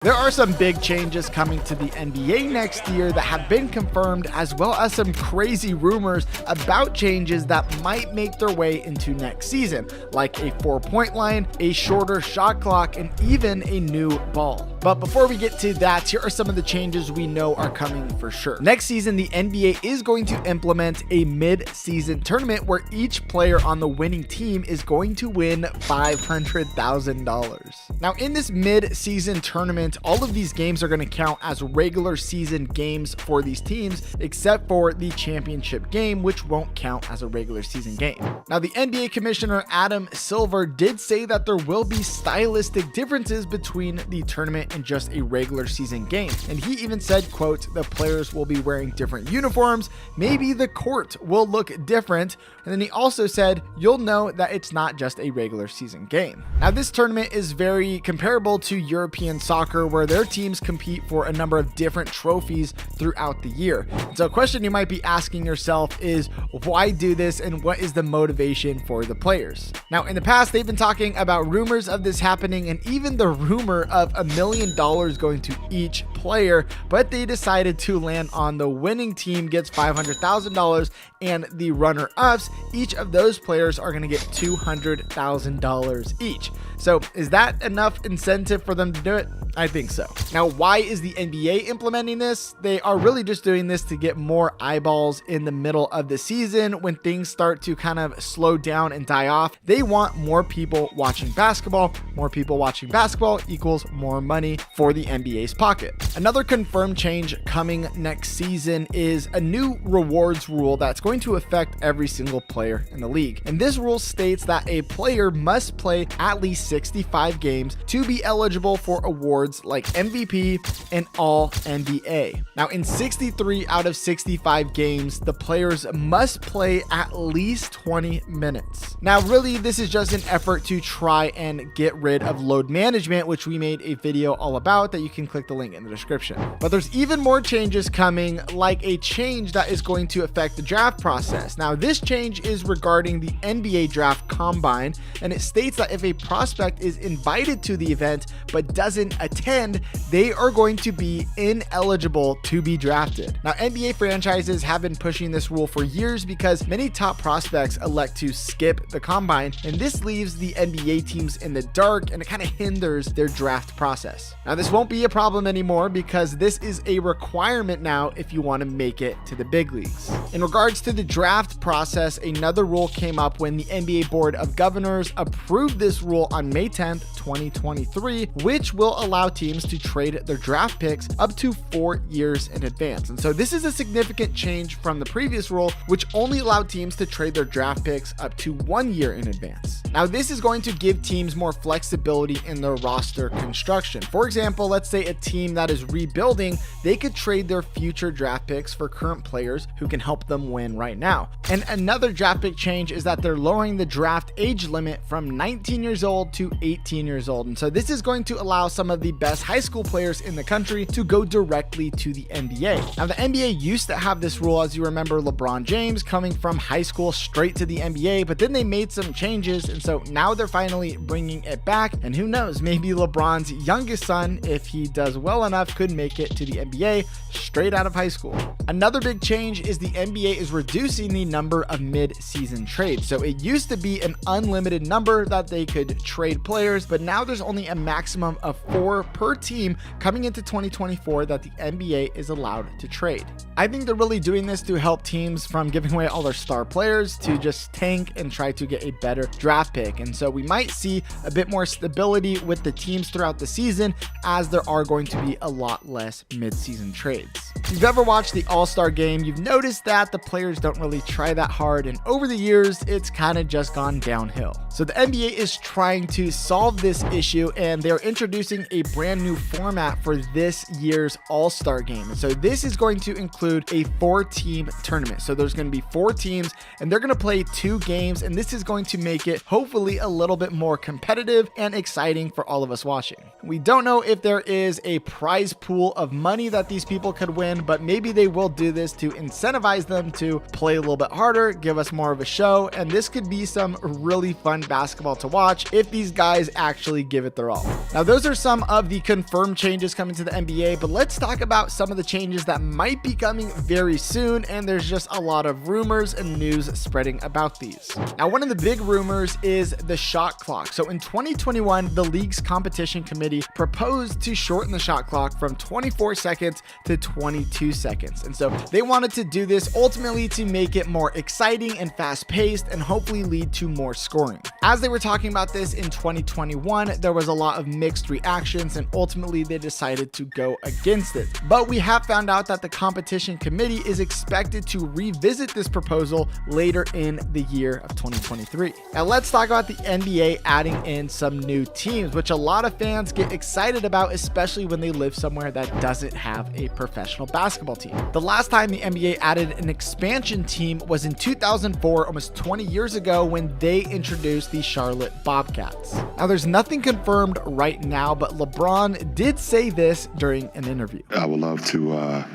There are some big changes coming to the NBA next year that have been confirmed, as well as some crazy rumors about changes that might make their way into next season, like a 4-point line, a shorter shot clock, and even a new ball. But before we get to that, here are some of the changes we know are coming for sure. Next season, the NBA is going to implement a mid-season tournament where each player on the winning team is going to win $500,000. Now, in this mid-season tournament, all of these games are going to count as regular season games for these teams, except for the championship game, which won't count as a regular season game. Now, the NBA Commissioner Adam Silver did say that there will be stylistic differences between the tournament and just a regular season game. And he even said, quote, the players will be wearing different uniforms, maybe the court will look different. And then he also said, you'll know that it's not just a regular season game. Now, this tournament is very comparable to European soccer, where their teams compete for a number of different trophies throughout the year. So a question you might be asking yourself is, why do this and what is the motivation for the players? Now, in the past, they've been talking about rumors of this happening and even the rumor of $1 million going to each player, but they decided to land on the winning team gets $500,000 and the runner-ups, each of those players are going to get $200,000 each. So is that enough incentive for them to do it? I think so. Now, why is the NBA implementing this? They are really just doing this to get more eyeballs in the middle of the season when things start to kind of slow down and die off. They want more people watching basketball. More people watching basketball equals more money for the NBA's pocket. Another confirmed change coming next season is a new rewards rule that's going to affect every single player in the league. And this rule states that a player must play at least 65 games to be eligible for awards like MVP and All NBA. Now, in 63 out of 65 games, the players must play at least 20 minutes. Now, really, this is just an effort to try and get rid of load management, which we made a video all about that you can click the link in the description. But there's even more changes coming, like a change that is going to affect the draft process. Now, this change is regarding the NBA draft combine, and it states that if a prospect is invited to the event but doesn't attend, they are going to be ineligible to be drafted. Now, NBA franchises have been pushing this rule for years because many top prospects elect to skip the combine, and this leaves the NBA teams in the dark and it kind of hinders their draft process. Now, this won't be a problem anymore because this is a requirement now if you want to make it to the big leagues. In regards to the draft process, another rule came up when the NBA Board of Governors approved this rule on May 10th, 2023, which will allow teams to trade their draft picks up to 4 years in advance. And so this is a significant change from the previous rule, which only allowed teams to trade their draft picks up to 1 year in advance. Now, this is going to give teams more flexibility in their roster construction. For example, let's say a team that is rebuilding, they could trade their future draft picks for current players who can help them win right now. And another draft pick change is that they're lowering the draft age limit from 19 years old to 18 years old. And so this is going to allow some of the best high school players in the country to go directly to the NBA. Now, the NBA used to have this rule, as you remember, LeBron James coming from high school straight to the NBA, but then they made some changes. And so now they're finally bringing it back. And who knows, maybe LeBron's youngest son, if he does well enough, could make it to the NBA straight out of high school. Another big change is the NBA is reducing the number of mid-season trades. So it used to be an unlimited number that they could trade players, but now there's only a maximum of 4 per team coming into 2024 that the NBA is allowed to trade. I think they're really doing this to help teams from giving away all their star players to just tank and try to get a better draft pick. And so we might see a bit more stability with the teams throughout the season, as there are going to be a lot less mid-season trades. If you've ever watched the All-Star game, you've noticed that the players don't really try that hard, and over the years, it's kind of just gone downhill. So the NBA is trying to solve this issue, and they're introducing a brand new format for this year's All-Star game. And so this is going to include a 4-team tournament. So there's going to be 4 teams, and they're going to play 2 games, and this is going to make it hopefully a little bit more competitive and exciting for all of us watching. We don't know if there is a prize pool of money that these people could win, but maybe they will do this to incentivize them to play a little bit harder, give us more of a show, and this could be some really fun basketball to watch if these guys actually actually give it their all. Now, those are some of the confirmed changes coming to the NBA, but let's talk about some of the changes that might be coming very soon, and there's just a lot of rumors and news spreading about these. Now, one of the big rumors is the shot clock. So in 2021, the league's competition committee proposed to shorten the shot clock from 24 seconds to 22 seconds. And so they wanted to do this ultimately to make it more exciting and fast-paced and hopefully lead to more scoring. As they were talking about this in 2021, there was a lot of mixed reactions, and ultimately they decided to go against it. But we have found out that the competition committee is expected to revisit this proposal later in the year of 2023. Now let's talk about the NBA adding in some new teams, which a lot of fans get excited about, especially when they live somewhere that doesn't have a professional basketball team. The last time the NBA added an expansion team was in 2004, almost 20 years ago, when they introduced the Charlotte Bobcats. Now there's nothing confirmed right now, but LeBron did say this during an interview. I would love to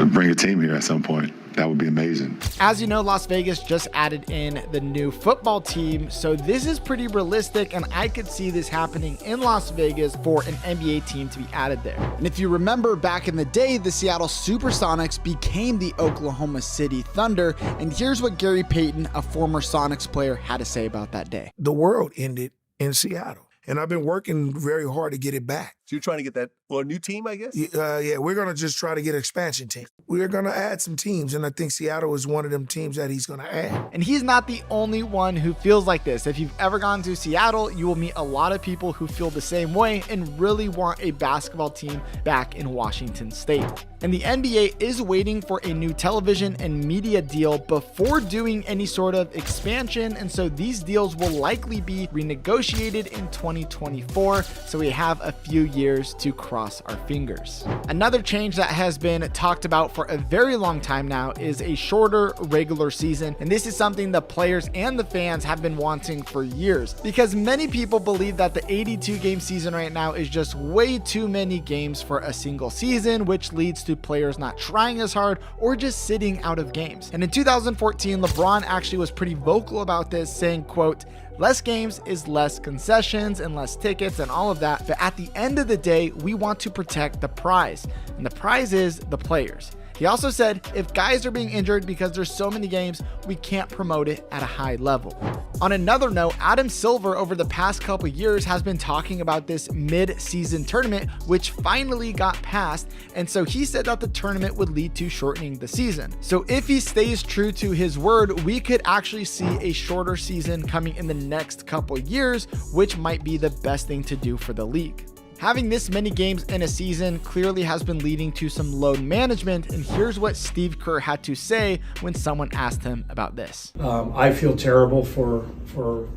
bring a team here at some point. That would be amazing. As you know, Las Vegas just added in the new football team, so this is pretty realistic, and I could see this happening in Las Vegas for an NBA team to be added there. And if you remember back in the day, the Seattle Supersonics became the Oklahoma City Thunder, and here's what Gary Payton, a former Sonics player, had to say about that day. The world ended in Seattle, and I've been working very hard to get it back. So you're trying to get that, well, a new team, I guess? Yeah, we're going to just try to get an expansion team. We're going to add some teams, and I think Seattle is one of them teams that he's going to add. And he's not the only one who feels like this. If you've ever gone to Seattle, you will meet a lot of people who feel the same way and really want a basketball team back in Washington State. And the NBA is waiting for a new television and media deal before doing any sort of expansion, and so these deals will likely be renegotiated in 2024, so we have a few years to cross our fingers. Another change that has been talked about for a very long time now is a shorter regular season, and this is something the players and the fans have been wanting for years, because many people believe that the 82 game season right now is just way too many games for a single season, which leads to players not trying as hard or just sitting out of games. And in 2014, LeBron actually was pretty vocal about this, saying, quote, "Less games is less concessions and less tickets and all of that, but at the end of the day, we want to protect the prize, and the prize is the players." He also said, if guys are being injured because there's so many games, we can't promote it at a high level. On another note, Adam Silver over the past couple years has been talking about this mid-season tournament, which finally got passed, and so he said that the tournament would lead to shortening the season. So if he stays true to his word, we could actually see a shorter season coming in the next couple years, which might be the best thing to do for the league. Having this many games in a season clearly has been leading to some load management, and here's what Steve Kerr had to say when someone asked him about this. I feel terrible for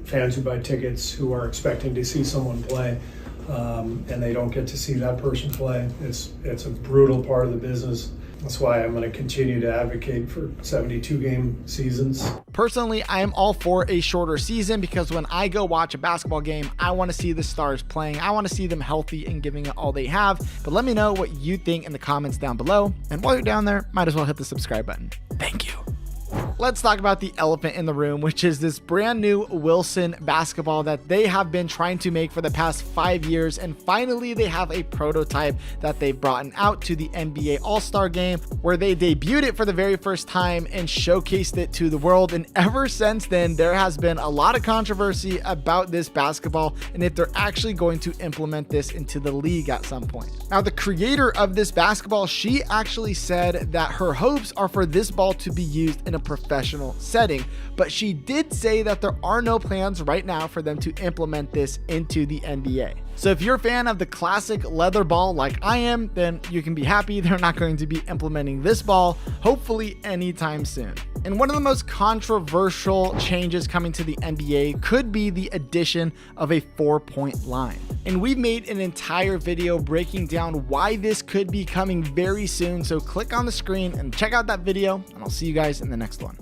fans who buy tickets who are expecting to see someone play, and they don't get to see that person play. It's a brutal part of the business. That's why I'm going to continue to advocate for 72 game seasons. Personally, I am all for a shorter season, because when I go watch a basketball game, I want to see the stars playing. I want to see them healthy and giving it all they have. But let me know what you think in the comments down below. And while you're down there, might as well hit the subscribe button. Thank you. Let's talk about the elephant in the room, which is this brand new Wilson basketball that they have been trying to make for the past 5 years. And finally, they have a prototype that they've brought out to the NBA All-Star game, where they debuted it for the very first time and showcased it to the world. And ever since then, there has been a lot of controversy about this basketball and if they're actually going to implement this into the league at some point. Now, the creator of this basketball, she actually said that her hopes are for this ball to be used in a professional setting, but she did say that there are no plans right now for them to implement this into the NBA. So if you're a fan of the classic leather ball like I am, then you can be happy they're not going to be implementing this ball, hopefully anytime soon. And one of the most controversial changes coming to the NBA could be the addition of a 4-point line. And we've made an entire video breaking down why this could be coming very soon. So click on the screen and check out that video, and I'll see you guys in the next one.